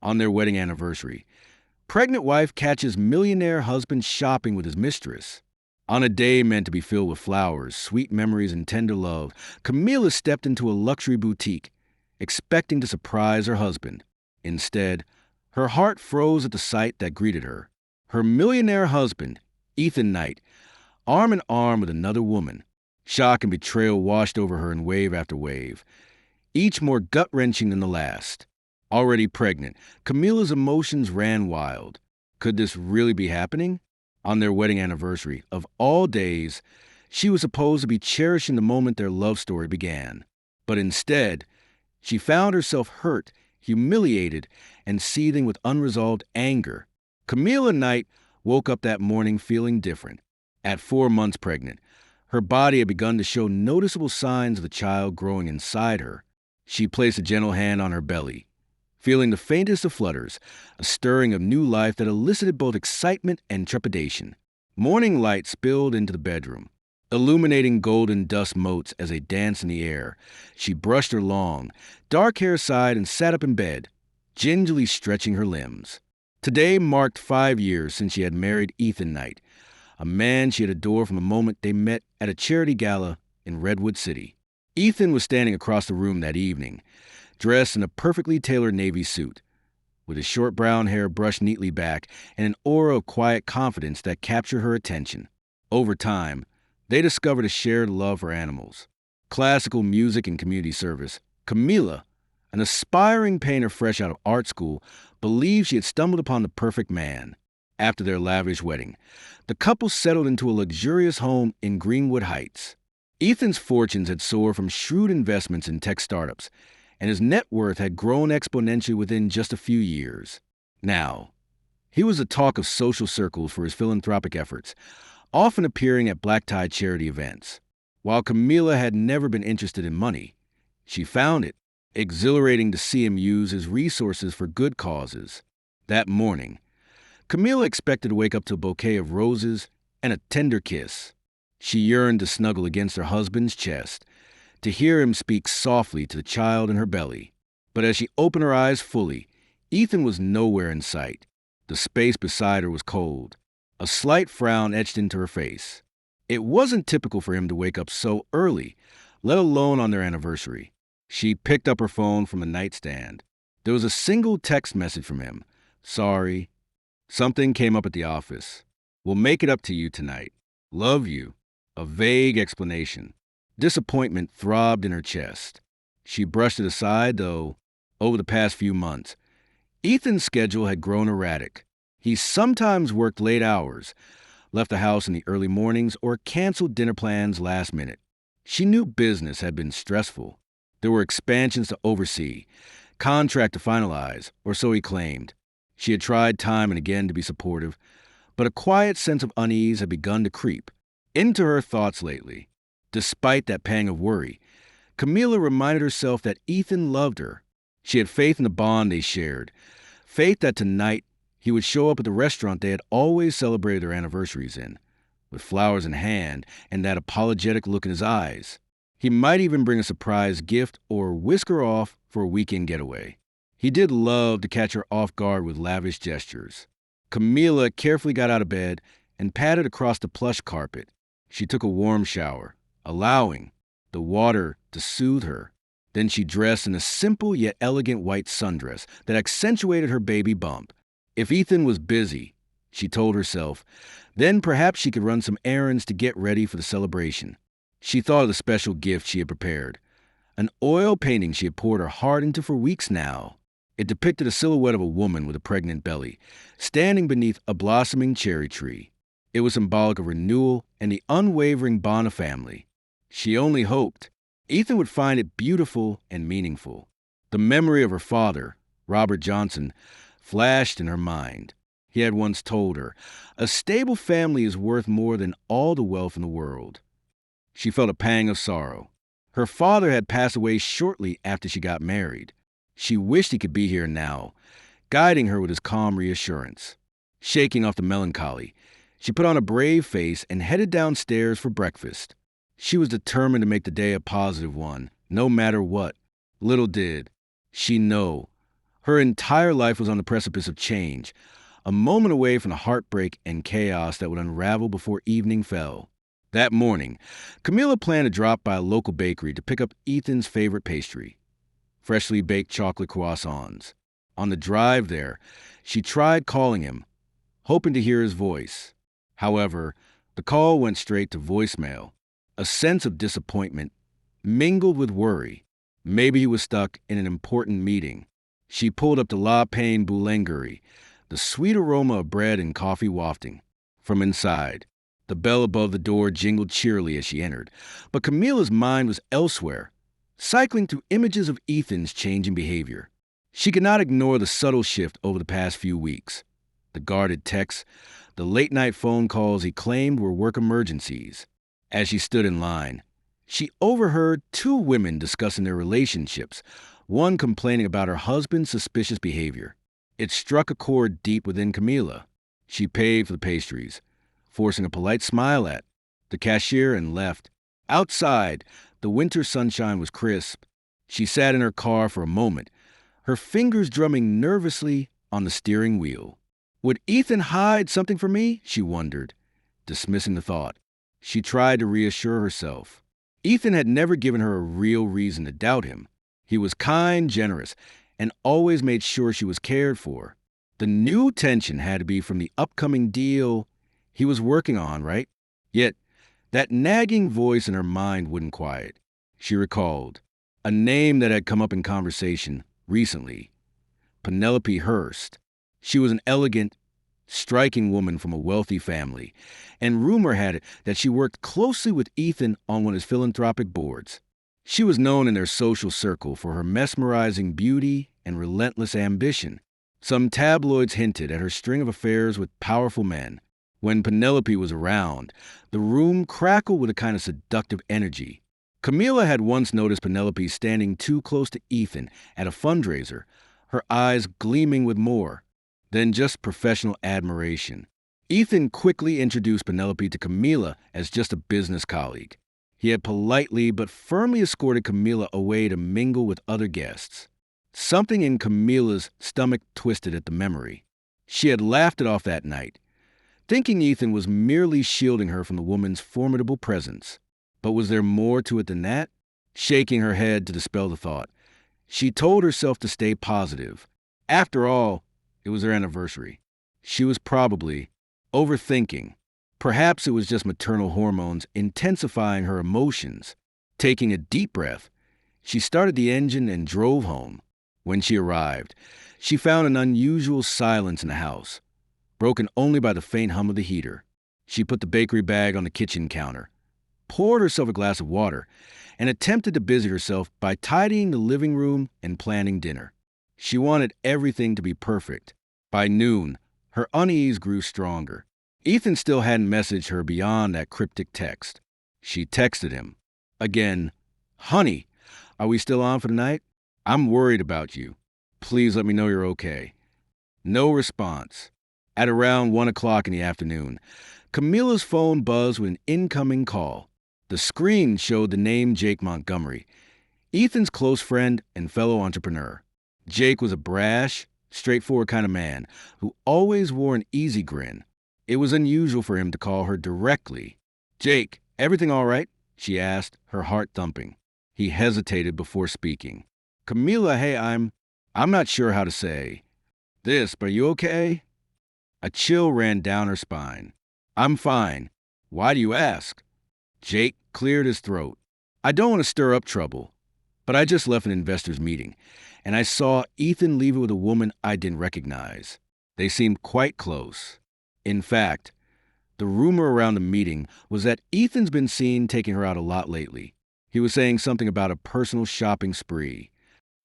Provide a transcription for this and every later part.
On their wedding anniversary, pregnant wife catches millionaire husband shopping with his mistress. On a day meant to be filled with flowers, sweet memories, and tender love, Camila stepped into a luxury boutique, expecting to surprise her husband. Instead, her heart froze at the sight that greeted her. Her millionaire husband, Ethan Knight, arm in arm with another woman. Shock and betrayal washed over her in wave after wave, each more gut-wrenching than the last. Already pregnant, Camila's emotions ran wild. Could this really be happening? On their wedding anniversary, of all days, she was supposed to be cherishing the moment their love story began. But instead, she found herself hurt, humiliated, and seething with unresolved anger. Camila Knight woke up that morning feeling different. At 4 months pregnant, her body had begun to show noticeable signs of the child growing inside her. She placed a gentle hand on her belly, feeling the faintest of flutters, a stirring of new life that elicited both excitement and trepidation. Morning light spilled into the bedroom, illuminating golden dust motes as they danced in the air. She brushed her long, dark hair aside and sat up in bed, gingerly stretching her limbs. Today marked 5 years since she had married Ethan Knight, a man she had adored from the moment they met at a charity gala in Redwood City. Ethan was standing across the room that evening, dressed in a perfectly tailored navy suit, with his short brown hair brushed neatly back and an aura of quiet confidence that captured her attention. Over time, they discovered a shared love for animals, classical music, and community service. Camila, an aspiring painter fresh out of art school, believed she had stumbled upon the perfect man. After their lavish wedding, the couple settled into a luxurious home in Greenwood Heights. Ethan's fortunes had soared from shrewd investments in tech startups, and his net worth had grown exponentially within just a few years. Now, he was the talk of social circles for his philanthropic efforts, often appearing at black-tie charity events. While Camila had never been interested in money, she found it exhilarating to see him use his resources for good causes. That morning, Camila expected to wake up to a bouquet of roses and a tender kiss. She yearned to snuggle against her husband's chest, to hear him speak softly to the child in her belly. But as she opened her eyes fully, Ethan was nowhere in sight. The space beside her was cold. A slight frown etched into her face. It wasn't typical for him to wake up so early, let alone on their anniversary. She picked up her phone from the nightstand. There was a single text message from him. "Sorry. Something came up at the office. We'll make it up to you tonight. Love you." A vague explanation. Disappointment throbbed in her chest. She brushed it aside, though, over the past few months, Ethan's schedule had grown erratic. He sometimes worked late hours, left the house in the early mornings, or canceled dinner plans last minute. She knew business had been stressful. There were expansions to oversee, contract to finalize, or so he claimed. She had tried time and again to be supportive, but a quiet sense of unease had begun to creep into her thoughts lately. Despite that pang of worry, Camila reminded herself that Ethan loved her. She had faith in the bond they shared, faith that tonight he would show up at the restaurant they had always celebrated their anniversaries in, with flowers in hand and that apologetic look in his eyes. He might even bring a surprise gift or whisk her off for a weekend getaway. He did love to catch her off guard with lavish gestures. Camila carefully got out of bed and padded across the plush carpet. She took a warm shower, allowing the water to soothe her. Then she dressed in a simple yet elegant white sundress that accentuated her baby bump. If Ethan was busy, she told herself, then perhaps she could run some errands to get ready for the celebration. She thought of the special gift she had prepared, an oil painting she had poured her heart into for weeks now. It depicted a silhouette of a woman with a pregnant belly, standing beneath a blossoming cherry tree. It was symbolic of renewal and the unwavering bond of family. She only hoped Ethan would find it beautiful and meaningful. The memory of her father, Robert Johnson, flashed in her mind. He had once told her, "A stable family is worth more than all the wealth in the world." She felt a pang of sorrow. Her father had passed away shortly after she got married. She wished he could be here now, guiding her with his calm reassurance. Shaking off the melancholy, she put on a brave face and headed downstairs for breakfast. She was determined to make the day a positive one, no matter what. Little did she know, Her entire life was on the precipice of change, a moment away from the heartbreak and chaos that would unravel before evening fell. That morning, Camilla planned to drop by a local bakery to pick up Ethan's favorite pastry, freshly baked chocolate croissants. On the drive there, she tried calling him, hoping to hear his voice. However, the call went straight to voicemail. A sense of disappointment mingled with worry. Maybe he was stuck in an important meeting. She pulled up to La Pain Boulangerie, the sweet aroma of bread and coffee wafting from inside. The bell above the door jingled cheerily as she entered, but Camilla's mind was elsewhere, cycling through images of Ethan's changing behavior. She could not ignore the subtle shift over the past few weeks. The guarded texts, the late-night phone calls he claimed were work emergencies. As she stood in line, she overheard two women discussing their relationships, one complaining about her husband's suspicious behavior. It struck a chord deep within Camilla. She paid for the pastries, forcing a polite smile at the cashier, and left. Outside, the winter sunshine was crisp. She sat in her car for a moment, her fingers drumming nervously on the steering wheel. Would Ethan hide something from me? She wondered, dismissing the thought. She tried to reassure herself. Ethan had never given her a real reason to doubt him. He was kind, generous, and always made sure she was cared for. The new tension had to be from the upcoming deal he was working on, right? Yet, that nagging voice in her mind wouldn't quiet. She recalled a name that had come up in conversation recently, Penelope Hearst. She was an elegant, striking woman from a wealthy family, and rumor had it that she worked closely with Ethan on one of his philanthropic boards. She was known in their social circle for her mesmerizing beauty and relentless ambition. Some tabloids hinted at her string of affairs with powerful men. When Penelope was around, the room crackled with a kind of seductive energy. Camilla had once noticed Penelope standing too close to Ethan at a fundraiser, her eyes gleaming with more than just professional admiration. Ethan quickly introduced Penelope to Camilla as just a business colleague. He had politely but firmly escorted Camilla away to mingle with other guests. Something in Camilla's stomach twisted at the memory. She had laughed it off that night, thinking Ethan was merely shielding her from the woman's formidable presence. But was there more to it than that? Shaking her head to dispel the thought, she told herself to stay positive. After all, it was their anniversary. She was probably overthinking. Perhaps it was just maternal hormones intensifying her emotions. Taking a deep breath, she started the engine and drove home. When she arrived, she found an unusual silence in the house, broken only by the faint hum of the heater. She put the bakery bag on the kitchen counter, poured herself a glass of water, and attempted to busy herself by tidying the living room and planning dinner. She wanted everything to be perfect. By noon, her unease grew stronger. Ethan still hadn't messaged her beyond that cryptic text. She texted him. Again, "Honey, are we still on for the night? I'm worried about you. Please let me know you're okay." No response. At around 1 o'clock in the afternoon, Camilla's phone buzzed with an incoming call. The screen showed the name Jake Montgomery, Ethan's close friend and fellow entrepreneur. Jake was a brash, straightforward kind of man who always wore an easy grin. It was unusual for him to call her directly. "Jake, everything all right?" she asked, her heart thumping. He hesitated before speaking. "Camilla, hey, I'm not sure how to say this, but are you okay?" A chill ran down her spine. "I'm fine. Why do you ask?" Jake cleared his throat. "I don't want to stir up trouble, but I just left an investors meeting, and I saw Ethan leave it with a woman I didn't recognize. They seemed quite close. In fact, the rumor around the meeting was that Ethan's been seen taking her out a lot lately. He was saying something about a personal shopping spree."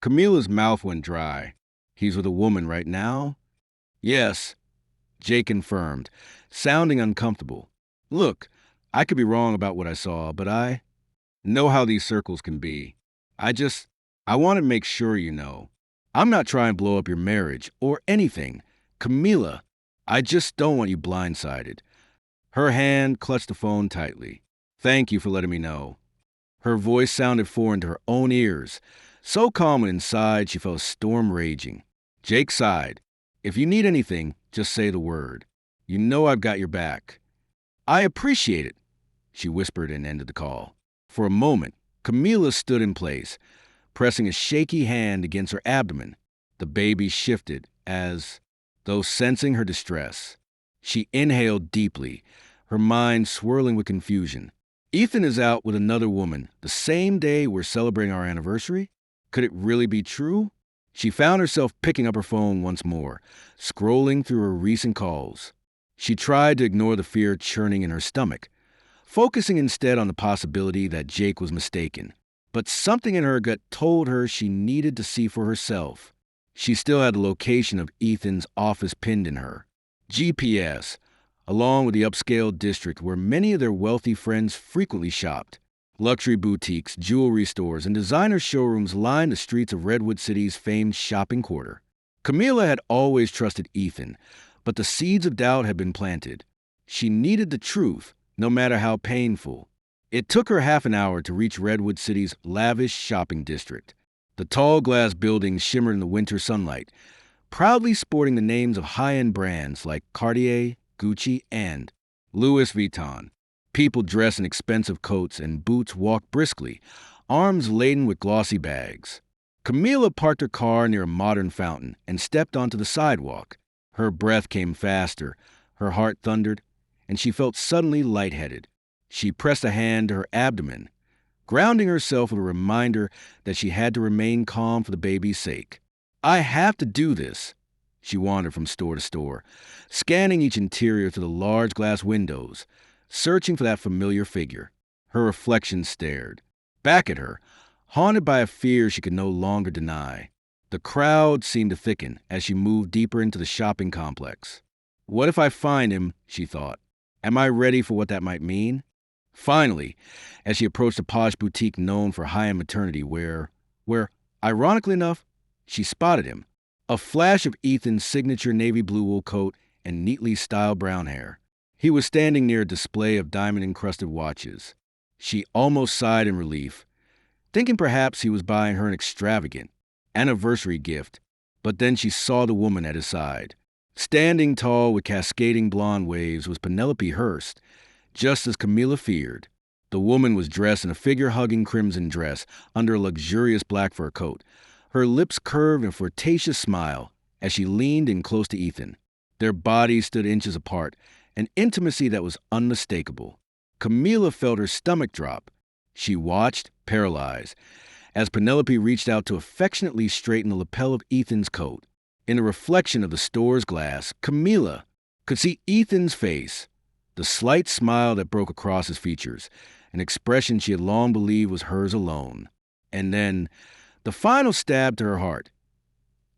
Camilla's mouth went dry. "He's with a woman right now?" "Yes," Jake confirmed, sounding uncomfortable. "Look, I could be wrong about what I saw, but I know how these circles can be. I want to make sure you know. I'm not trying to blow up your marriage or anything. Camilla, I just don't want you blindsided." Her hand clutched the phone tightly. "Thank you for letting me know." Her voice sounded foreign to her own ears, so calm when inside she felt a storm raging. Jake sighed. If you need anything, just say the word. You know I've got your back. I appreciate it, she whispered and ended the call. For a moment, Camila stood in place, pressing a shaky hand against her abdomen. The baby shifted as, though sensing her distress, she inhaled deeply, her mind swirling with confusion. Ethan is out with another woman the same day we're celebrating our anniversary? Could it really be true? She found herself picking up her phone once more, scrolling through her recent calls. She tried to ignore the fear churning in her stomach, focusing instead on the possibility that Jake was mistaken. But something in her gut told her she needed to see for herself. She still had the location of Ethan's office pinned in her GPS, along with the upscale district where many of their wealthy friends frequently shopped. Luxury boutiques, jewelry stores, and designer showrooms lined the streets of Redwood City's famed shopping quarter. Camila had always trusted Ethan, but the seeds of doubt had been planted. She needed the truth, no matter how painful. It took her half an hour to reach Redwood City's lavish shopping district. The tall glass buildings shimmered in the winter sunlight, proudly sporting the names of high-end brands like Cartier, Gucci, and Louis Vuitton. People dressed in expensive coats and boots walked briskly, arms laden with glossy bags. Camila parked her car near a modern fountain and stepped onto the sidewalk. Her breath came faster, her heart thundered, and she felt suddenly lightheaded. She pressed a hand to her abdomen, grounding herself with a reminder that she had to remain calm for the baby's sake. I have to do this. She wandered from store to store, scanning each interior through the large glass windows, searching for that familiar figure. Her reflection stared back at her, haunted by a fear she could no longer deny. The crowd seemed to thicken as she moved deeper into the shopping complex. What if I find him, she thought. Am I ready for what that might mean? Finally, as she approached a posh boutique known for high-end maternity where, ironically enough, she spotted him. A flash of Ethan's signature navy blue wool coat and neatly styled brown hair. He was standing near a display of diamond-encrusted watches. She almost sighed in relief, thinking perhaps he was buying her an extravagant anniversary gift, but then she saw the woman at his side. Standing tall with cascading blonde waves was Penelope Hearst, just as Camila feared. The woman was dressed in a figure-hugging crimson dress under a luxurious black fur coat. Her lips curved in a flirtatious smile as she leaned in close to Ethan. Their bodies stood inches apart, an intimacy that was unmistakable. Camila felt her stomach drop. She watched, paralyzed, as Penelope reached out to affectionately straighten the lapel of Ethan's coat. In the reflection of the store's glass, Camila could see Ethan's face, the slight smile that broke across his features, an expression she had long believed was hers alone. And then, the final stab to her heart.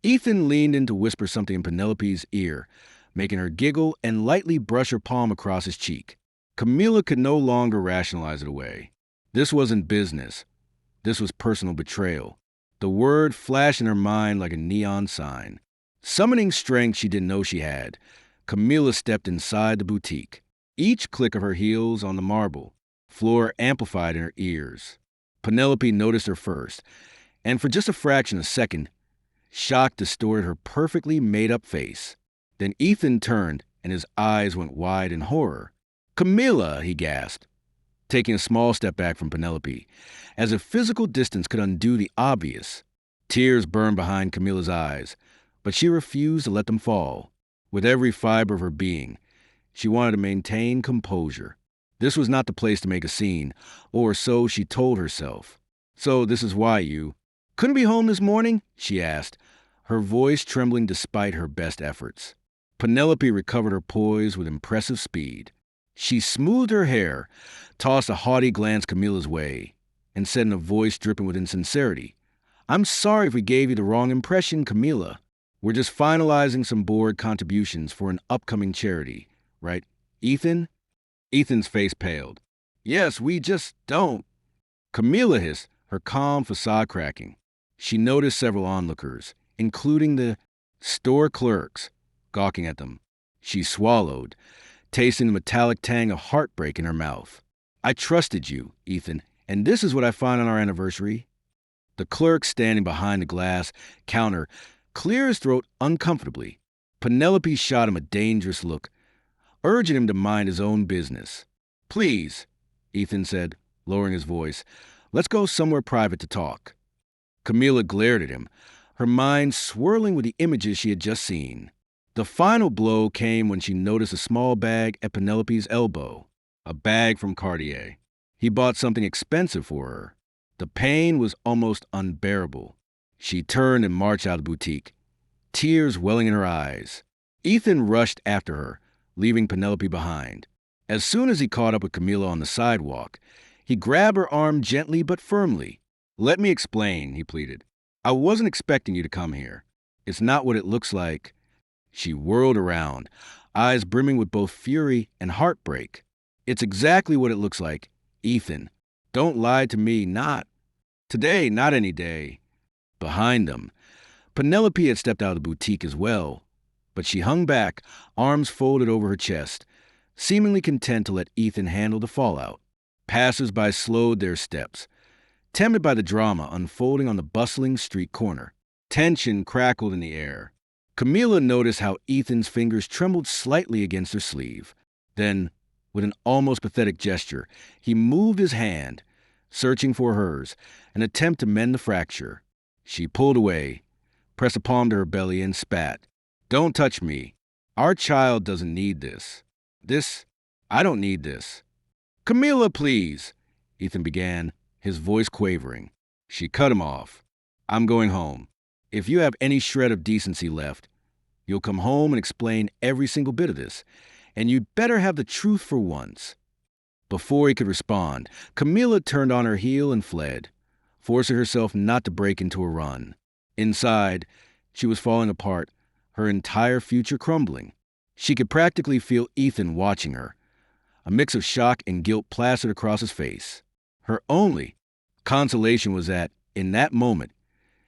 Ethan leaned in to whisper something in Penelope's ear, making her giggle and lightly brush her palm across his cheek. Camila could no longer rationalize it away. This wasn't business. This was personal betrayal. The word flashed in her mind like a neon sign. Summoning strength she didn't know she had, Camila stepped inside the boutique. Each click of her heels on the marble floor amplified in her ears. Penelope noticed her first, and for just a fraction of a second, shock distorted her perfectly made-up face. Then Ethan turned, and his eyes went wide in horror. "Camila," he gasped, taking a small step back from Penelope, as if physical distance could undo the obvious. Tears burned behind Camila's eyes, but she refused to let them fall. With every fiber of her being, she wanted to maintain composure. This was not the place to make a scene, or so she told herself. "So this is why you couldn't be home this morning?" she asked, her voice trembling despite her best efforts. Penelope recovered her poise with impressive speed. She smoothed her hair, tossed a haughty glance Camila's way, and said in a voice dripping with insincerity, "I'm sorry if we gave you the wrong impression, Camila. We're just finalizing some board contributions for an upcoming charity, right, Ethan?" Ethan's face paled. "Yes, we just don't." Camila hissed, her calm facade cracking. She noticed several onlookers, including the store clerks, gawking at them. She swallowed, tasting the metallic tang of heartbreak in her mouth. "I trusted you, Ethan, and this is what I find on our anniversary." The clerk standing behind the glass counter clear his throat uncomfortably. Penelope shot him a dangerous look, urging him to mind his own business. "Please," Ethan said, lowering his voice, "let's go somewhere private to talk." Camila glared at him, her mind swirling with the images she had just seen. The final blow came when she noticed a small bag at Penelope's elbow, a bag from Cartier. He bought something expensive for her. The pain was almost unbearable. She turned and marched out of the boutique, tears welling in her eyes. Ethan rushed after her, leaving Penelope behind. As soon as he caught up with Camila on the sidewalk, he grabbed her arm gently but firmly. "Let me explain," he pleaded. "I wasn't expecting you to come here. It's not what it looks like." She whirled around, eyes brimming with both fury and heartbreak. "It's exactly what it looks like, Ethan. Don't lie to me, not today, not any day." Behind them, Penelope had stepped out of the boutique as well, but she hung back, arms folded over her chest, seemingly content to let Ethan handle the fallout. Passers-by slowed their steps, tempted by the drama unfolding on the bustling street corner. Tension crackled in the air. Camila noticed how Ethan's fingers trembled slightly against her sleeve. Then, with an almost pathetic gesture, he moved his hand, searching for hers, an attempt to mend the fracture. She pulled away, pressed a palm to her belly, and spat. "Don't touch me. Our child doesn't need this. I don't need this." "Camila, please," Ethan began, his voice quavering. She cut him off. "I'm going home. If you have any shred of decency left, you'll come home and explain every single bit of this. And you'd better have the truth for once." Before he could respond, Camila turned on her heel and fled, forcing herself not to break into a run. Inside, she was falling apart, her entire future crumbling. She could practically feel Ethan watching her, a mix of shock and guilt plastered across his face. Her only consolation was that, in that moment,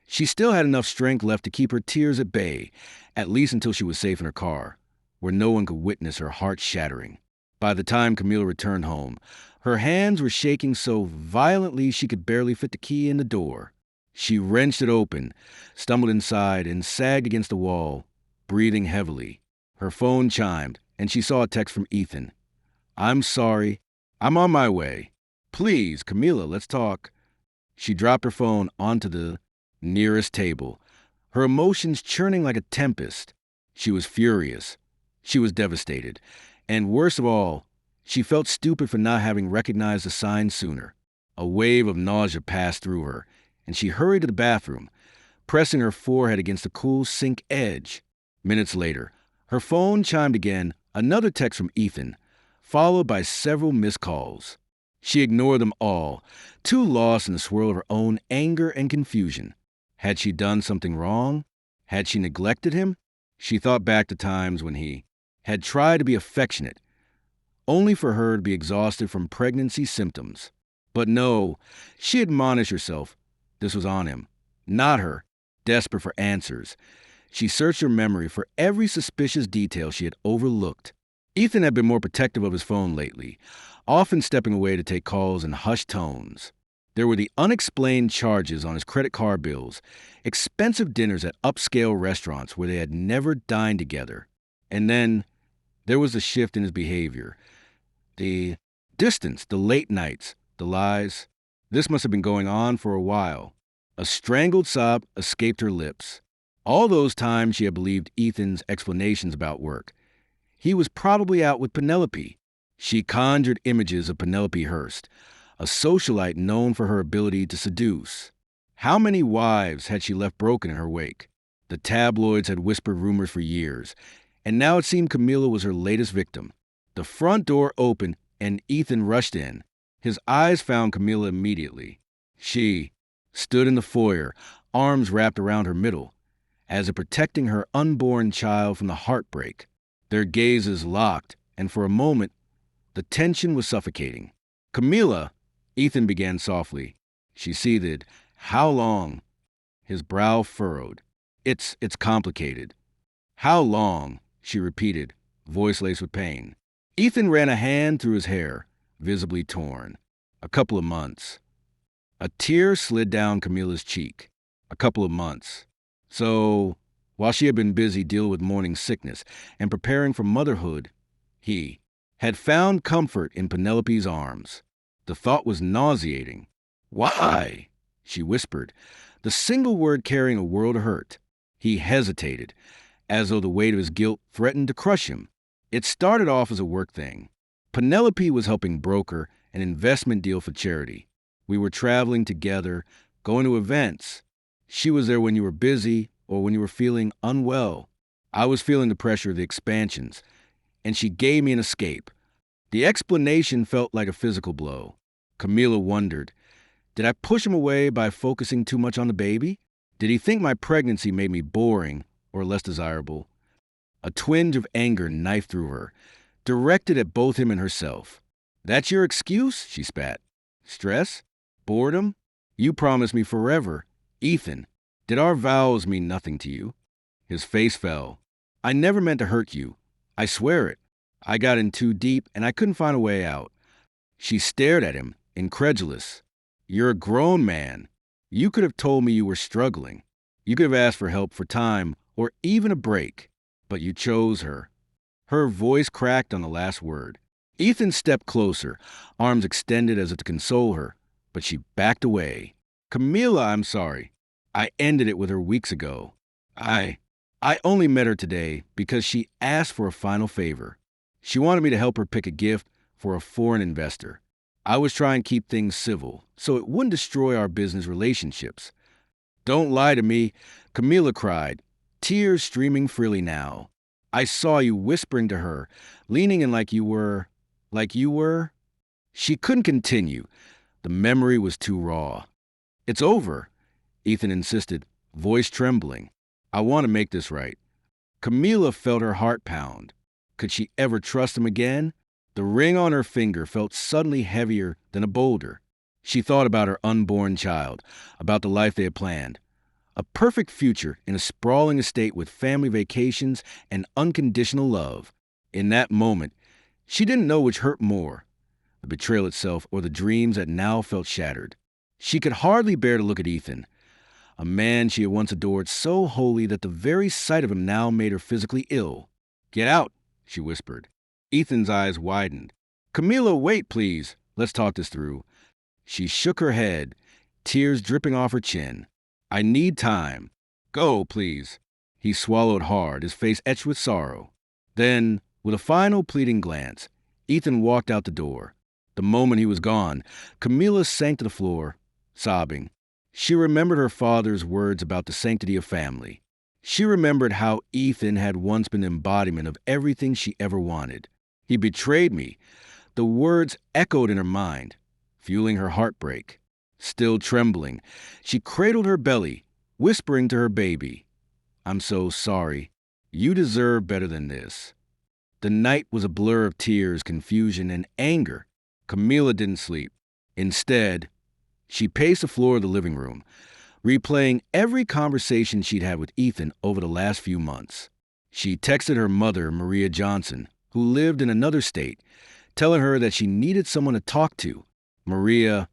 she still had enough strength left to keep her tears at bay, at least until she was safe in her car, where no one could witness her heart shattering. By the time Camila returned home, her hands were shaking so violently she could barely fit the key in the door. She wrenched it open, stumbled inside, and sagged against the wall, breathing heavily. Her phone chimed, and she saw a text from Ethan. "I'm sorry. I'm on my way. Please, Camila, let's talk." She dropped her phone onto the nearest table, her emotions churning like a tempest. She was furious. She was devastated. And worst of all, she felt stupid for not having recognized the sign sooner. A wave of nausea passed through her, and she hurried to the bathroom, pressing her forehead against the cool sink edge. Minutes later, her phone chimed again, another text from Ethan, followed by several missed calls. She ignored them all, too lost in the swirl of her own anger and confusion. Had she done something wrong? Had she neglected him? She thought back to times when he had tried to be affectionate, only for her to be exhausted from pregnancy symptoms. But no, she admonished herself. This was on him, not her, desperate for answers. She searched her memory for every suspicious detail she had overlooked. Ethan had been more protective of his phone lately, often stepping away to take calls in hushed tones. There were the unexplained charges on his credit card bills, expensive dinners at upscale restaurants where they had never dined together. And then there was a shift in his behavior. The distance, the late nights, the lies. This must have been going on for a while. A strangled sob escaped her lips. All those times she had believed Ethan's explanations about work. He was probably out with Penelope. She conjured images of Penelope Hearst, a socialite known for her ability to seduce. How many wives had she left broken in her wake? The tabloids had whispered rumors for years, and now it seemed Camila was her latest victim. The front door opened, and Ethan rushed in. His eyes found Camila immediately. She stood in the foyer, arms wrapped around her middle, as if protecting her unborn child from the heartbreak. Their gazes locked, and for a moment, the tension was suffocating. "Camila," Ethan began softly. She seethed. "How long?" His brow furrowed. It's complicated." "How long?" she repeated, voice laced with pain. Ethan ran a hand through his hair, visibly torn. "A couple of months." A tear slid down Camila's cheek. "A couple of months. So While she had been busy dealing with morning sickness and preparing for motherhood, he had found comfort in Penelope's arms. The thought was nauseating. Why? She whispered, the single word carrying a world of hurt. He hesitated, as though the weight of his guilt threatened to crush him. It started off as a work thing. Penelope was helping broker an investment deal for charity. We were traveling together, going to events. She was there when you were busy or when you were feeling unwell. I was feeling the pressure of the expansions, and she gave me an escape. The explanation felt like a physical blow. Camila wondered, did I push him away by focusing too much on the baby? Did he think my pregnancy made me boring or less desirable? A twinge of anger knifed through her, directed at both him and herself. That's your excuse? She spat. Stress? Boredom? You promised me forever. Ethan, did our vows mean nothing to you? His face fell. I never meant to hurt you. I swear it. I got in too deep and I couldn't find a way out. She stared at him, incredulous. You're a grown man. You could have told me you were struggling. You could have asked for help, for time, or even a break. But you chose her. Her voice cracked on the last word. Ethan stepped closer, arms extended as if to console her, but she backed away. Camila, I'm sorry. I ended it with her weeks ago. I only met her today because she asked for a final favor. She wanted me to help her pick a gift for a foreign investor. I was trying to keep things civil, so it wouldn't destroy our business relationships. Don't lie to me, Camila cried, tears streaming freely now. I saw you whispering to her, leaning in like you were. She couldn't continue. The memory was too raw. It's over, Ethan insisted, voice trembling. I want to make this right. Camila felt her heart pound. Could she ever trust him again? The ring on her finger felt suddenly heavier than a boulder. She thought about her unborn child, about the life they had planned. A perfect future in a sprawling estate with family vacations and unconditional love. In that moment, she didn't know which hurt more, the betrayal itself or the dreams that now felt shattered. She could hardly bear to look at Ethan, a man she had once adored so wholly that the very sight of him now made her physically ill. Get out, she whispered. Ethan's eyes widened. Camila, wait, please. Let's talk this through. She shook her head, tears dripping off her chin. I need time. Go, please. He swallowed hard, his face etched with sorrow. Then, with a final pleading glance, Ethan walked out the door. The moment he was gone, Camila sank to the floor, sobbing. She remembered her father's words about the sanctity of family. She remembered how Ethan had once been the embodiment of everything she ever wanted. He betrayed me. The words echoed in her mind, fueling her heartbreak. Still trembling, she cradled her belly, whispering to her baby, I'm so sorry. You deserve better than this. The night was a blur of tears, confusion, and anger. Camila didn't sleep. Instead, she paced the floor of the living room, replaying every conversation she'd had with Ethan over the last few months. She texted her mother, Maria Johnson, who lived in another state, telling her that she needed someone to talk to. Maria,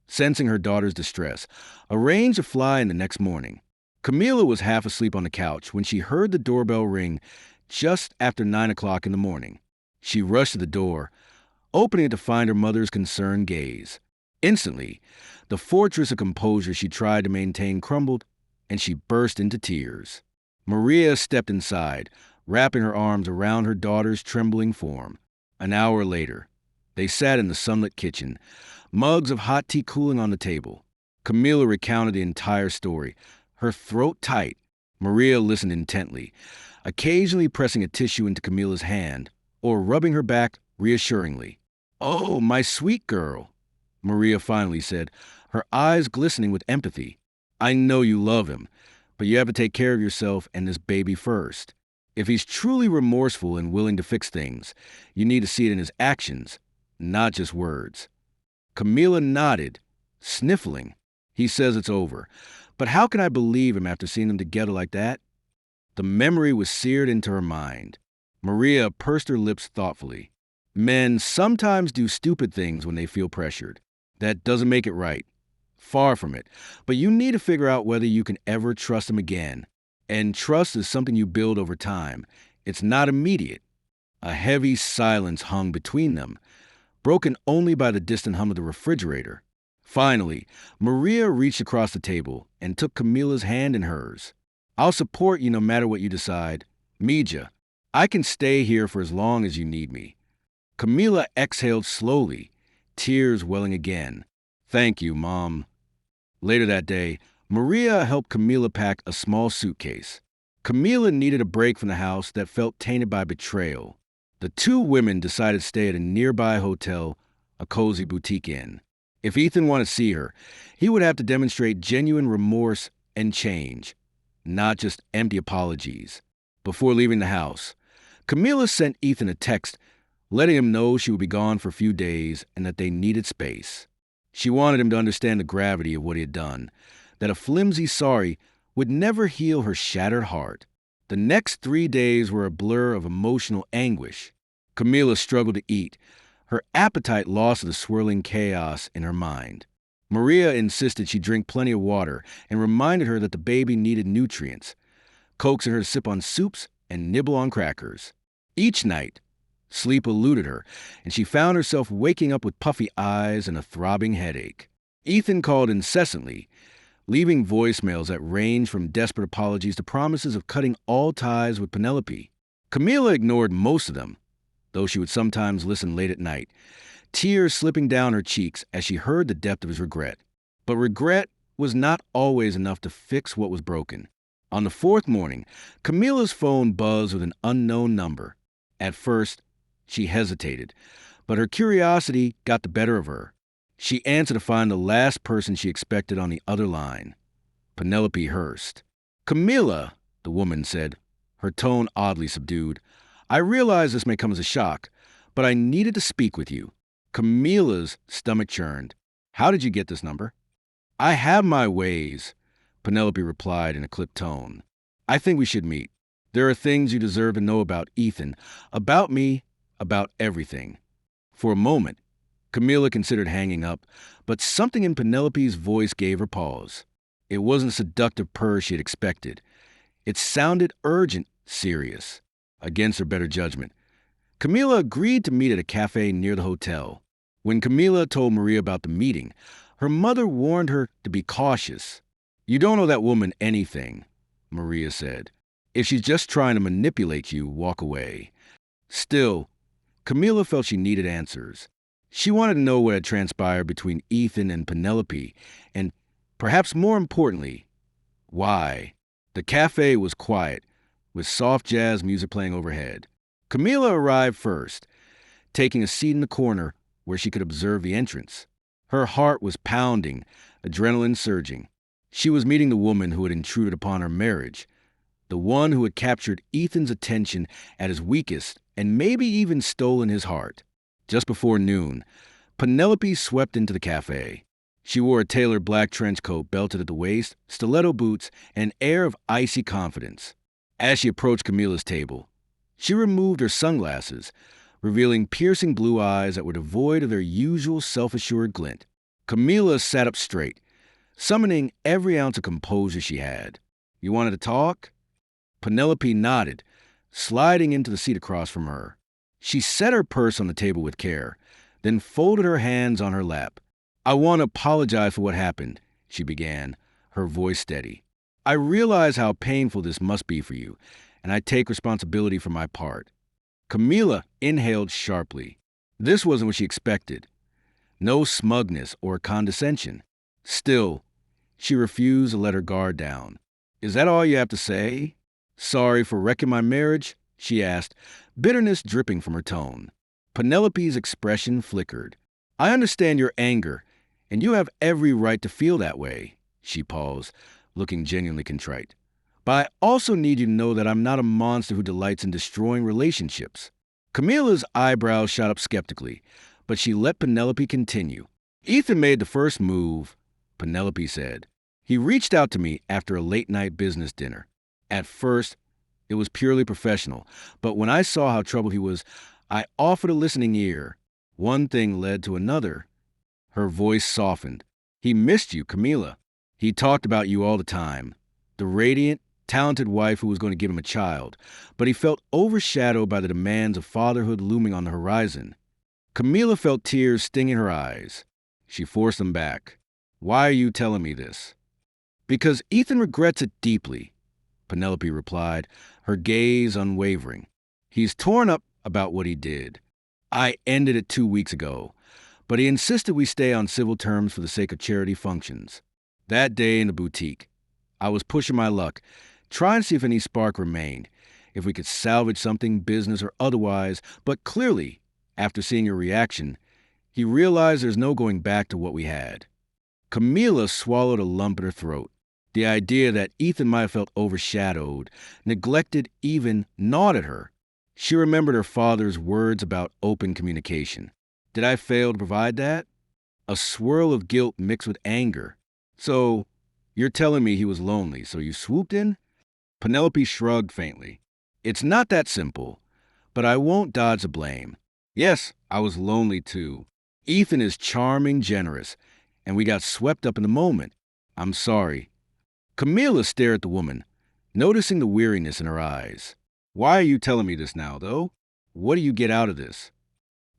sensing her daughter's distress, arranged to fly in the next morning. Camila was half asleep on the couch when she heard the doorbell ring just after 9 o'clock in the morning. She rushed to the door, opening it to find her mother's concerned gaze. Instantly, the fortress of composure she tried to maintain crumbled, and she burst into tears. Maria stepped inside, wrapping her arms around her daughter's trembling form. An hour later, they sat in the sunlit kitchen, mugs of hot tea cooling on the table. Camila recounted the entire story, her throat tight. Maria listened intently, occasionally pressing a tissue into Camila's hand or rubbing her back reassuringly. Oh, my sweet girl, Maria finally said, her eyes glistening with empathy. I know you love him, but you have to take care of yourself and this baby first. If he's truly remorseful and willing to fix things, you need to see it in his actions, not just words. Camila nodded, sniffling. He says it's over, but how can I believe him after seeing them together like that? The memory was seared into her mind. Maria pursed her lips thoughtfully. Men sometimes do stupid things when they feel pressured. That doesn't make it right. Far from it. But you need to figure out whether you can ever trust him again. And trust is something you build over time. It's not immediate. A heavy silence hung between them, broken only by the distant hum of the refrigerator. Finally, Maria reached across the table and took Camila's hand in hers. I'll support you no matter what you decide. Mija, I can stay here for as long as you need me. Camila exhaled slowly, tears welling again. Thank you, Mom. Later that day, Maria helped Camila pack a small suitcase. Camila needed a break from the house that felt tainted by betrayal. The two women decided to stay at a nearby hotel, a cozy boutique inn. If Ethan wanted to see her, he would have to demonstrate genuine remorse and change, not just empty apologies. Before leaving the house, Camila sent Ethan a text letting him know she would be gone for a few days and that they needed space. She wanted him to understand the gravity of what he had done, that a flimsy sorry would never heal her shattered heart. The next 3 days were a blur of emotional anguish. Camila struggled to eat, her appetite lost to the swirling chaos in her mind. Maria insisted she drink plenty of water and reminded her that the baby needed nutrients, coaxing her to sip on soups and nibble on crackers. Each night, sleep eluded her, and she found herself waking up with puffy eyes and a throbbing headache. Ethan called incessantly, leaving voicemails that ranged from desperate apologies to promises of cutting all ties with Penelope. Camila ignored most of them, though she would sometimes listen late at night, tears slipping down her cheeks as she heard the depth of his regret. But regret was not always enough to fix what was broken. On the 4th morning, Camila's phone buzzed with an unknown number. At first, she hesitated, but her curiosity got the better of her. She answered to find the last person she expected on the other line, Penelope Hurst. Camila, the woman said, her tone oddly subdued. I realize this may come as a shock, but I needed to speak with you. Camila's stomach churned. How did you get this number? I have my ways, Penelope replied in a clipped tone. I think we should meet. There are things you deserve to know about Ethan, about me, about everything. For a moment, Camila considered hanging up, but something in Penelope's voice gave her pause. It wasn't the seductive purr she had expected. It sounded urgent, serious. Against her better judgment, Camila agreed to meet at a cafe near the hotel. When Camila told Maria about the meeting, her mother warned her to be cautious. You don't owe that woman anything, Maria said. If she's just trying to manipulate you, walk away. Still, Camila felt she needed answers. She wanted to know what had transpired between Ethan and Penelope, and, perhaps more importantly, why. The cafe was quiet, with soft jazz music playing overhead. Camila arrived first, taking a seat in the corner where she could observe the entrance. Her heart was pounding, adrenaline surging. She was meeting the woman who had intruded upon her marriage, the one who had captured Ethan's attention at his weakest and maybe even stolen his heart. Just before noon, Penelope swept into the cafe. She wore a tailored black trench coat belted at the waist, stiletto boots, and an air of icy confidence. As she approached Camila's table, she removed her sunglasses, revealing piercing blue eyes that were devoid of their usual self-assured glint. Camila sat up straight, summoning every ounce of composure she had. You wanted to talk? Penelope nodded, sliding into the seat across from her. She set her purse on the table with care, then folded her hands on her lap. I want to apologize for what happened, she began, her voice steady. I realize how painful this must be for you, and I take responsibility for my part. Camila inhaled sharply. This wasn't what she expected. No smugness or condescension. Still, she refused to let her guard down. Is that all you have to say? Sorry for wrecking my marriage? She asked, bitterness dripping from her tone. Penelope's expression flickered. I understand your anger, and you have every right to feel that way. She paused, looking genuinely contrite. But I also need you to know that I'm not a monster who delights in destroying relationships. Camila's eyebrows shot up skeptically, but she let Penelope continue. Ethan made the first move, Penelope said. He reached out to me after a late-night business dinner. At first, it was purely professional, but when I saw how troubled he was, I offered a listening ear. One thing led to another. Her voice softened. He missed you, Camila. He talked about you all the time. The radiant, talented wife who was going to give him a child, but he felt overshadowed by the demands of fatherhood looming on the horizon. Camila felt tears stinging her eyes. She forced them back. "Why are you telling me this?" "Because Ethan regrets it deeply," Penelope replied, her gaze unwavering. "He's torn up about what he did. I ended it 2 weeks ago, but he insisted we stay on civil terms for the sake of charity functions. That day in the boutique, I was pushing my luck, trying to see if any spark remained, if we could salvage something, business or otherwise, but clearly, after seeing your reaction, he realized there's no going back to what we had." Camila swallowed a lump in her throat. The idea that Ethan might have felt overshadowed, neglected, even gnawed at her. She remembered her father's words about open communication. Did I fail to provide that? A swirl of guilt mixed with anger. "So, you're telling me he was lonely, so you swooped in?" Penelope shrugged faintly. "It's not that simple, but I won't dodge the blame. Yes, I was lonely too. Ethan is charming, generous, and we got swept up in the moment. I'm sorry." Camila stared at the woman, noticing the weariness in her eyes. "Why are you telling me this now, though? What do you get out of this?"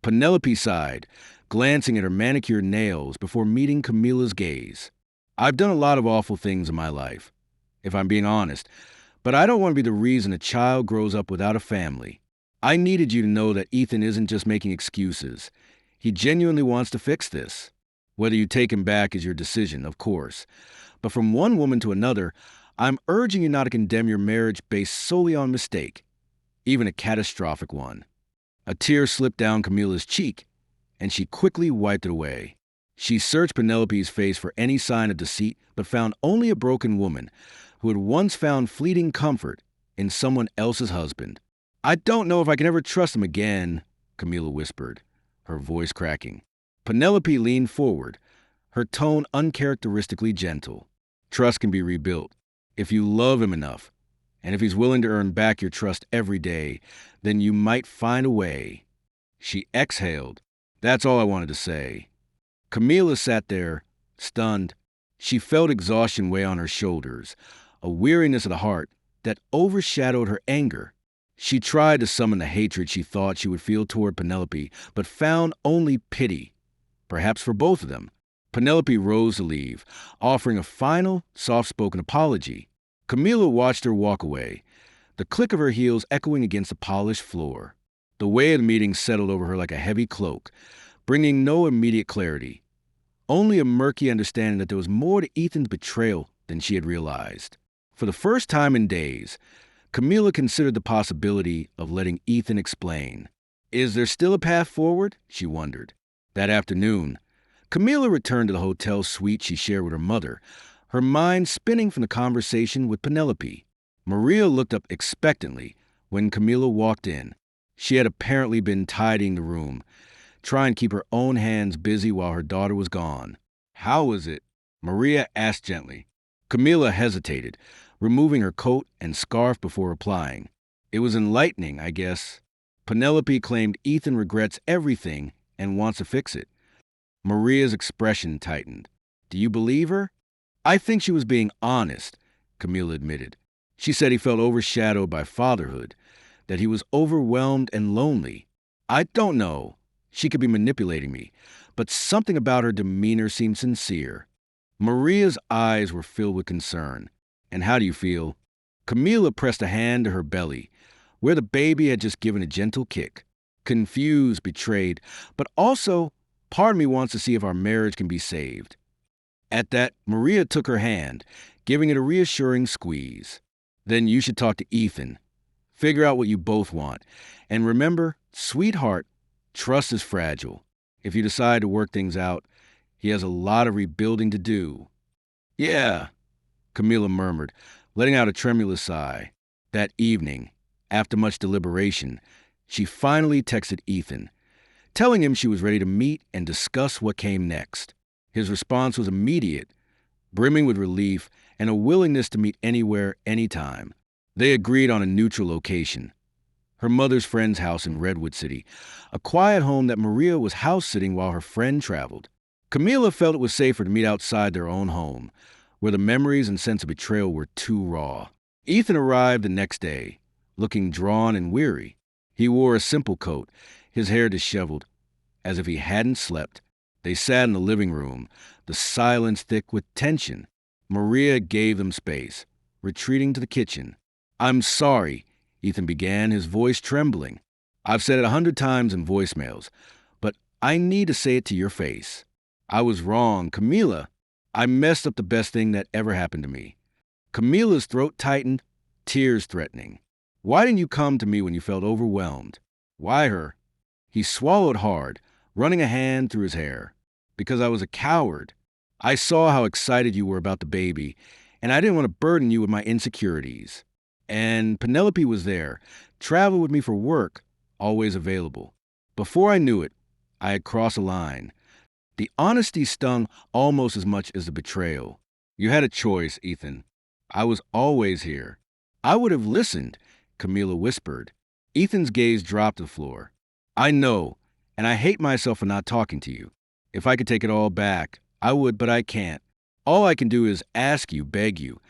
Penelope sighed, glancing at her manicured nails before meeting Camila's gaze. "I've done a lot of awful things in my life, if I'm being honest, but I don't want to be the reason a child grows up without a family. I needed you to know that Ethan isn't just making excuses. He genuinely wants to fix this. Whether you take him back is your decision, of course. But from one woman to another, I'm urging you not to condemn your marriage based solely on mistake, even a catastrophic one." A tear slipped down Camila's cheek, and she quickly wiped it away. She searched Penelope's face for any sign of deceit, but found only a broken woman who had once found fleeting comfort in someone else's husband. "I don't know if I can ever trust him again," Camila whispered, her voice cracking. Penelope leaned forward, her tone uncharacteristically gentle. "Trust can be rebuilt. If you love him enough, and if he's willing to earn back your trust every day, then you might find a way." She exhaled. "That's all I wanted to say." Camila sat there, stunned. She felt exhaustion weigh on her shoulders, a weariness of the heart that overshadowed her anger. She tried to summon the hatred she thought she would feel toward Penelope, but found only pity, perhaps for both of them. Penelope rose to leave, offering a final, soft-spoken apology. Camila watched her walk away, the click of her heels echoing against the polished floor. The weight of the meeting settled over her like a heavy cloak, bringing no immediate clarity, only a murky understanding that there was more to Ethan's betrayal than she had realized. For the first time in days, Camila considered the possibility of letting Ethan explain. Is there still a path forward? She wondered. That afternoon, Camila returned to the hotel suite she shared with her mother, her mind spinning from the conversation with Penelope. Maria looked up expectantly when Camila walked in. She had apparently been tidying the room, trying to keep her own hands busy while her daughter was gone. "How was it?" Maria asked gently. Camila hesitated, removing her coat and scarf before replying. "It was enlightening, I guess." Penelope claimed Ethan regrets everything and wants to fix it. Maria's expression tightened. "Do you believe her?" "I think she was being honest," Camila admitted. "She said he felt overshadowed by fatherhood, that he was overwhelmed and lonely. I don't know. She could be manipulating me, but something about her demeanor seemed sincere." Maria's eyes were filled with concern. "And how do you feel?" Camila pressed a hand to her belly, where the baby had just given a gentle kick. "Confused, betrayed, but also part of me wants to see if our marriage can be saved." At that, Maria took her hand, giving it a reassuring squeeze. "Then you should talk to Ethan. Figure out what you both want. And remember, sweetheart, trust is fragile. If you decide to work things out, he has a lot of rebuilding to do." "Yeah," Camila murmured, letting out a tremulous sigh. That evening, after much deliberation, she finally texted Ethan, telling him she was ready to meet and discuss what came next. His response was immediate, brimming with relief and a willingness to meet anywhere, anytime. They agreed on a neutral location, her mother's friend's house in Redwood City, a quiet home that Maria was house-sitting while her friend traveled. Camila felt it was safer to meet outside their own home, where the memories and sense of betrayal were too raw. Ethan arrived the next day, looking drawn and weary. He wore a simple coat, his hair disheveled, as if he hadn't slept. They sat in the living room, the silence thick with tension. Maria gave them space, retreating to the kitchen. "I'm sorry," Ethan began, his voice trembling. "I've said it 100 times in voicemails, but I need to say it to your face. I was wrong. Camila, I messed up the best thing that ever happened to me." Camila's throat tightened, tears threatening. "Why didn't you come to me when you felt overwhelmed?" "Why her?" He swallowed hard, running a hand through his hair. "Because I was a coward. I saw how excited you were about the baby, and I didn't want to burden you with my insecurities. And Penelope was there, traveled with me for work, always available. Before I knew it, I had crossed a line. The honesty stung almost as much as the betrayal. You had a choice, Ethan. I was always here. I would have listened," Camila whispered. Ethan's gaze dropped to the floor. "I know, and I hate myself for not talking to you. If I could take it all back, I would, but I can't. All I can do is ask you, beg you,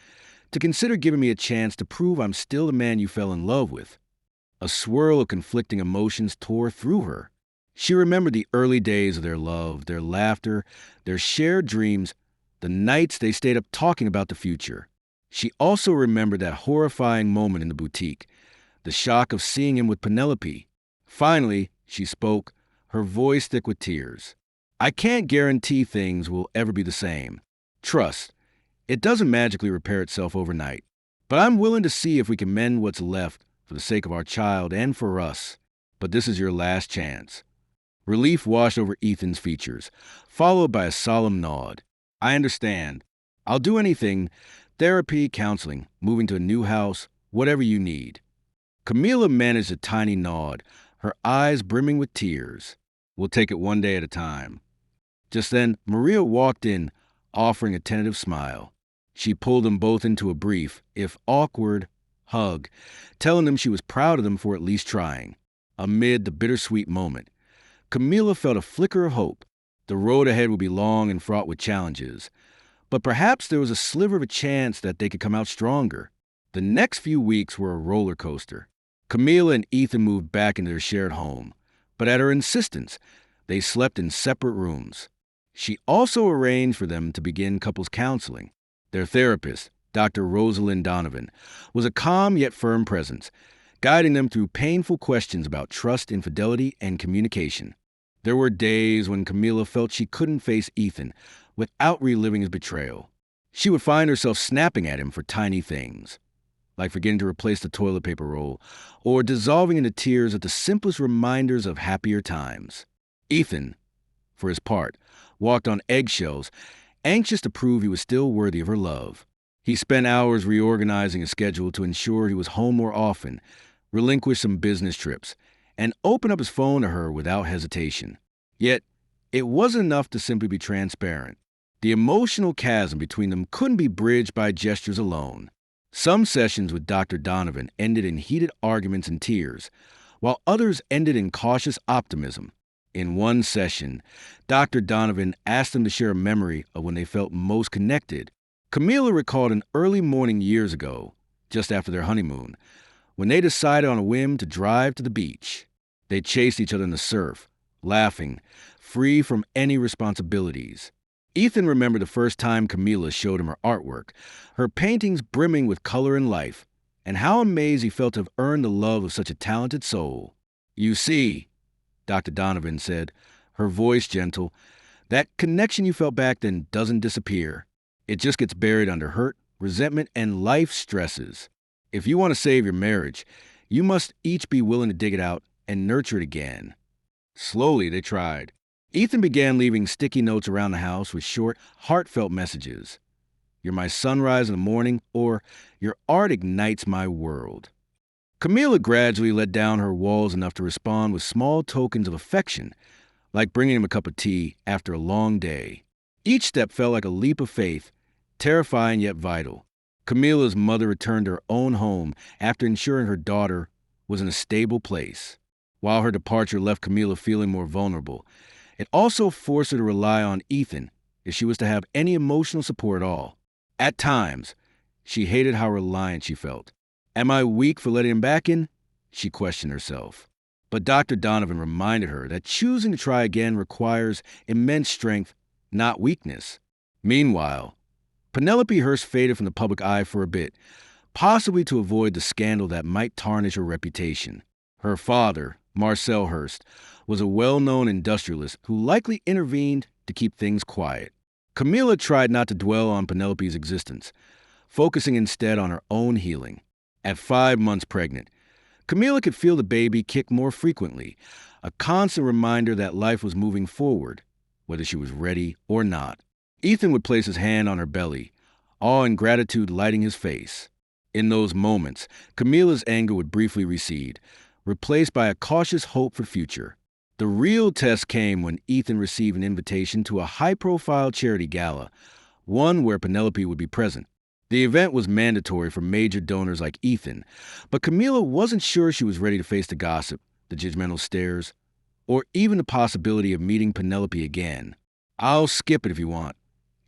to consider giving me a chance to prove I'm still the man you fell in love with." A swirl of conflicting emotions tore through her. She remembered the early days of their love, their laughter, their shared dreams, the nights they stayed up talking about the future. She also remembered that horrifying moment in the boutique, the shock of seeing him with Penelope. Finally, she spoke, her voice thick with tears. "I can't guarantee things will ever be the same. Trust, it doesn't magically repair itself overnight. But I'm willing to see if we can mend what's left for the sake of our child and for us. But this is your last chance." Relief washed over Ethan's features, followed by a solemn nod. "I understand. I'll do anything, therapy, counseling, moving to a new house, whatever you need." Camila managed a tiny nod, her eyes brimming with tears. "We'll take it one day at a time." Just then, Maria walked in, offering a tentative smile. She pulled them both into a brief, if awkward, hug, telling them she was proud of them for at least trying. Amid the bittersweet moment, Camila felt a flicker of hope. The road ahead would be long and fraught with challenges, but perhaps there was a sliver of a chance that they could come out stronger. The next few weeks were a roller coaster. Camila and Ethan moved back into their shared home, but at her insistence, they slept in separate rooms. She also arranged for them to begin couples counseling. Their therapist, Dr. Rosalind Donovan, was a calm yet firm presence, guiding them through painful questions about trust, infidelity, and communication. There were days when Camila felt she couldn't face Ethan without reliving his betrayal. She would find herself snapping at him for tiny things, like forgetting to replace the toilet paper roll or dissolving into tears at the simplest reminders of happier times. Ethan, for his part, walked on eggshells, anxious to prove he was still worthy of her love. He spent hours reorganizing his schedule to ensure he was home more often, relinquished some business trips, and opened up his phone to her without hesitation. Yet, it wasn't enough to simply be transparent. The emotional chasm between them couldn't be bridged by gestures alone. Some sessions with Dr. Donovan ended in heated arguments and tears, while others ended in cautious optimism. In one session, Dr. Donovan asked them to share a memory of when they felt most connected. Camila recalled an early morning years ago, just after their honeymoon, when they decided on a whim to drive to the beach. They chased each other in the surf, laughing, free from any responsibilities. Ethan remembered the first time Camila showed him her artwork, her paintings brimming with color and life, and how amazed he felt to have earned the love of such a talented soul. "You see," Dr. Donovan said, her voice gentle, "that connection you felt back then doesn't disappear. It just gets buried under hurt, resentment, and life stresses. If you want to save your marriage, you must each be willing to dig it out and nurture it again." Slowly, they tried. Ethan began leaving sticky notes around the house with short, heartfelt messages. "You're my sunrise in the morning," or "Your art ignites my world." Camila gradually let down her walls enough to respond with small tokens of affection, like bringing him a cup of tea after a long day. Each step felt like a leap of faith, terrifying yet vital. Camila's mother returned to her own home after ensuring her daughter was in a stable place. While her departure left Camila feeling more vulnerable, it also forced her to rely on Ethan if she was to have any emotional support at all. At times, She hated how reliant she felt. Am I weak for letting him back in? She questioned herself. But Dr. Donovan reminded her that choosing to try again requires immense strength, not weakness. Meanwhile, Penelope Hearst faded from the public eye for a bit, possibly to avoid the scandal that might tarnish her reputation. Her father, Marcel Hearst, was a well-known industrialist who likely intervened to keep things quiet. Camilla tried not to dwell on Penelope's existence, focusing instead on her own healing. At 5 months pregnant, Camilla could feel the baby kick more frequently, a constant reminder that life was moving forward, whether she was ready or not. Ethan would place his hand on her belly, awe and gratitude lighting his face. In those moments, Camilla's anger would briefly recede, replaced by a cautious hope for future. The real test came when Ethan received an invitation to a high-profile charity gala, one where Penelope would be present. The event was mandatory for major donors like Ethan, but Camilla wasn't sure she was ready to face the gossip, the judgmental stares, or even the possibility of meeting Penelope again. I'll skip it if you want,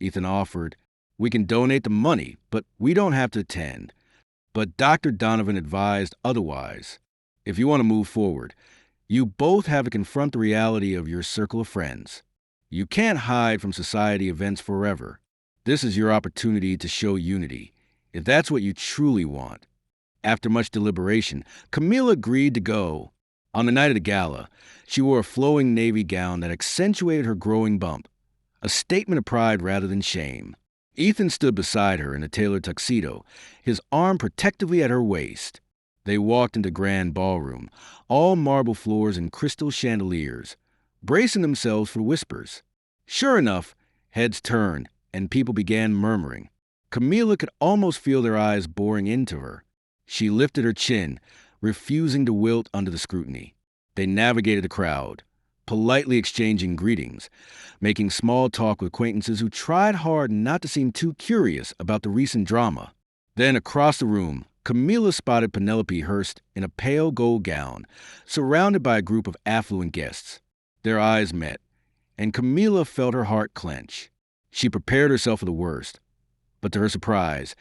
Ethan offered. We can donate the money, but we don't have to attend. But Dr. Donovan advised otherwise. If you want to move forward, you both have to confront the reality of your circle of friends. You can't hide from society events forever. This is your opportunity to show unity, if that's what you truly want. After much deliberation, Camilla agreed to go. On the night of the gala, she wore a flowing navy gown that accentuated her growing bump, a statement of pride rather than shame. Ethan stood beside her in a tailored tuxedo, his arm protectively at her waist. They walked into the grand ballroom, all marble floors and crystal chandeliers, bracing themselves for whispers. Sure enough, heads turned, and people began murmuring. Camilla could almost feel their eyes boring into her. She lifted her chin, refusing to wilt under the scrutiny. They navigated the crowd, politely exchanging greetings, making small talk with acquaintances who tried hard not to seem too curious about the recent drama. Then across the room, Camilla spotted Penelope Hearst in a pale gold gown, surrounded by a group of affluent guests. Their eyes met, and Camilla felt her heart clench. She prepared herself for the worst, but to her surprise,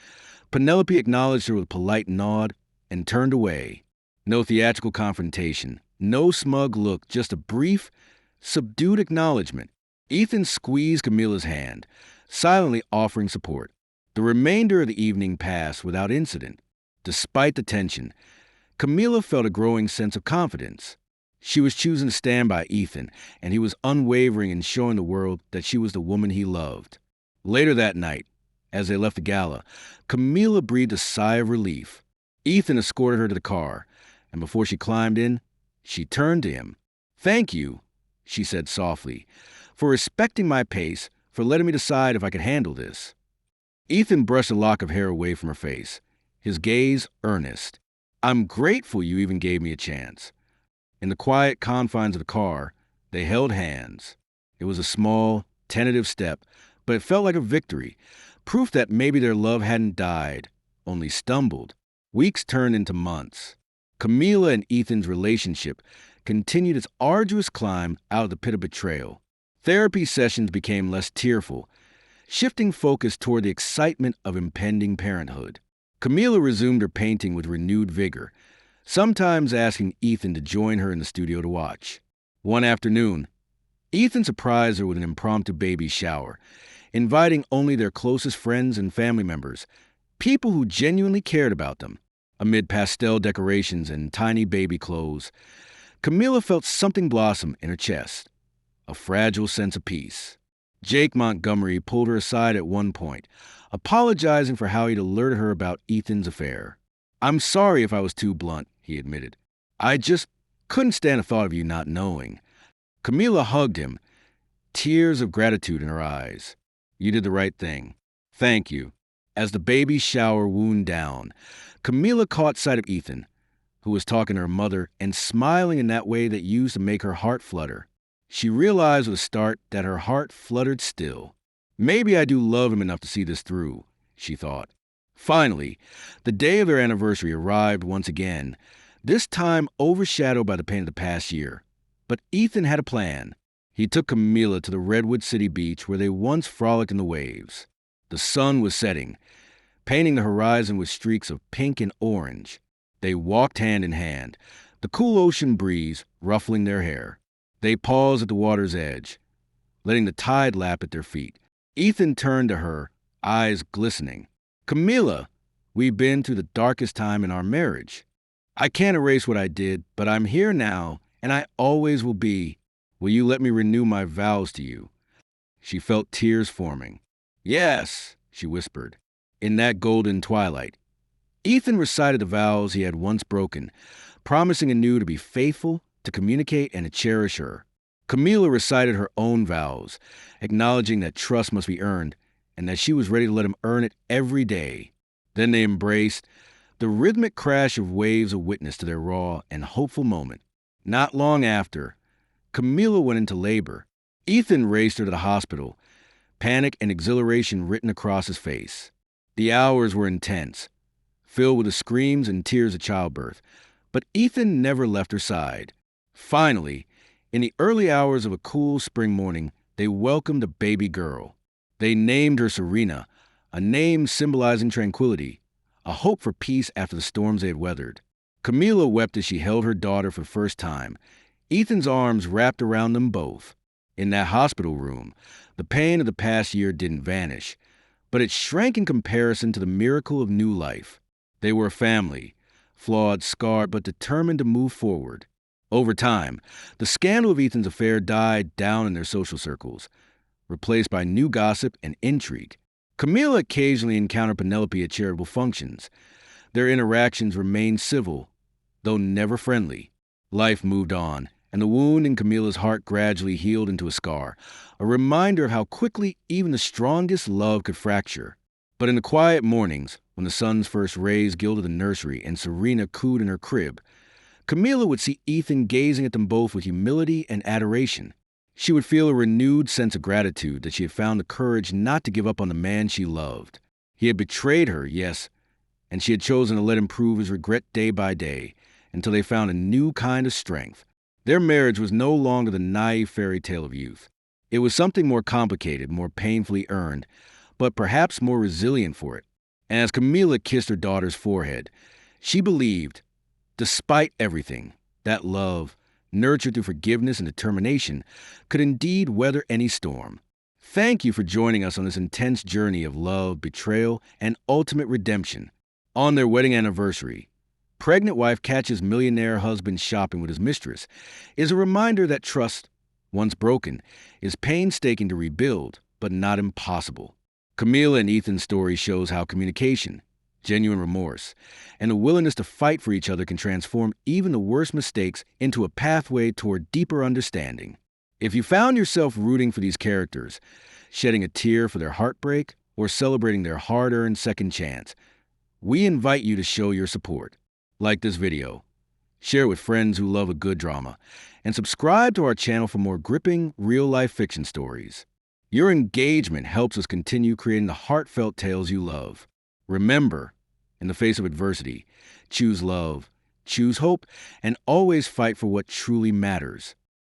Penelope acknowledged her with a polite nod and turned away. No theatrical confrontation, no smug look, just a brief, subdued acknowledgement. Ethan squeezed Camilla's hand, silently offering support. The remainder of the evening passed without incident. Despite the tension, Camilla felt a growing sense of confidence. She was choosing to stand by Ethan, and he was unwavering in showing the world that she was the woman he loved. Later that night, as they left the gala, Camilla breathed a sigh of relief. Ethan escorted her to the car, and before she climbed in, she turned to him. "Thank you," she said softly, "for respecting my pace, for letting me decide if I could handle this." Ethan brushed a lock of hair away from her face, his gaze earnest. "I'm grateful you even gave me a chance." In the quiet confines of the car, they held hands. It was a small, tentative step, but it felt like a victory, proof that maybe their love hadn't died, only stumbled. Weeks turned into months. Camilla and Ethan's relationship continued its arduous climb out of the pit of betrayal. Therapy sessions became less tearful, shifting focus toward the excitement of impending parenthood. Camilla resumed her painting with renewed vigor, sometimes asking Ethan to join her in the studio to watch. One afternoon, Ethan surprised her with an impromptu baby shower, inviting only their closest friends and family members, people who genuinely cared about them. Amid pastel decorations and tiny baby clothes, Camilla felt something blossom in her chest, a fragile sense of peace. Jake Montgomery pulled her aside at one point, apologizing for how he'd alerted her about Ethan's affair. "I'm sorry if I was too blunt," he admitted. "I just couldn't stand the thought of you not knowing." Camilla hugged him, tears of gratitude in her eyes. "You did the right thing. Thank you." As the baby shower wound down, Camilla caught sight of Ethan, who was talking to her mother and smiling in that way that used to make her heart flutter. She realized with a start that her heart fluttered still. Maybe I do love him enough to see this through, she thought. Finally, the day of their anniversary arrived once again, this time overshadowed by the pain of the past year. But Ethan had a plan. He took Camilla to the Redwood City beach where they once frolicked in the waves. The sun was setting, painting the horizon with streaks of pink and orange. They walked hand in hand, the cool ocean breeze ruffling their hair. They paused at the water's edge, letting the tide lap at their feet. Ethan turned to her, eyes glistening. "Camila, we've been through the darkest time in our marriage. I can't erase what I did, but I'm here now, and I always will be. Will you let me renew my vows to you?" She felt tears forming. "Yes," she whispered, in that golden twilight. Ethan recited the vows he had once broken, promising anew to be faithful, to communicate, and to cherish her. Camila recited her own vows, acknowledging that trust must be earned and that she was ready to let him earn it every day. Then they embraced, the rhythmic crash of waves a witness to their raw and hopeful moment. Not long after, Camila went into labor. Ethan raced her to the hospital, panic and exhilaration written across his face. The hours were intense, filled with the screams and tears of childbirth, but Ethan never left her side. Finally, in the early hours of a cool spring morning, they welcomed a baby girl. They named her Serena, a name symbolizing tranquility, a hope for peace after the storms they had weathered. Camila wept as she held her daughter for the first time, Ethan's arms wrapped around them both. In that hospital room, the pain of the past year didn't vanish, but it shrank in comparison to the miracle of new life. They were a family, flawed, scarred, but determined to move forward. Over time, the scandal of Ethan's affair died down in their social circles, replaced by new gossip and intrigue. Camila occasionally encountered Penelope at charitable functions. Their interactions remained civil, though never friendly. Life moved on, and the wound in Camila's heart gradually healed into a scar, a reminder of how quickly even the strongest love could fracture. But in the quiet mornings, when the sun's first rays gilded the nursery and Serena cooed in her crib, Camila would see Ethan gazing at them both with humility and adoration. She would feel a renewed sense of gratitude that she had found the courage not to give up on the man she loved. He had betrayed her, yes, and she had chosen to let him prove his regret day by day, until they found a new kind of strength. Their marriage was no longer the naive fairy tale of youth. It was something more complicated, more painfully earned, but perhaps more resilient for it. And as Camila kissed her daughter's forehead, she believed, despite everything, that love, nurtured through forgiveness and determination, could indeed weather any storm. Thank you for joining us on this intense journey of love, betrayal, and ultimate redemption. On their wedding anniversary, pregnant wife catches millionaire husband shopping with his mistress is a reminder that trust, once broken, is painstaking to rebuild, but not impossible. Camila and Ethan's story shows how communication, genuine remorse, and a willingness to fight for each other can transform even the worst mistakes into a pathway toward deeper understanding. If you found yourself rooting for these characters, shedding a tear for their heartbreak, or celebrating their hard-earned second chance, we invite you to show your support. Like this video, share it with friends who love a good drama, and subscribe to our channel for more gripping, real-life fiction stories. Your engagement helps us continue creating the heartfelt tales you love. Remember, in the face of adversity, choose love, choose hope, and always fight for what truly matters.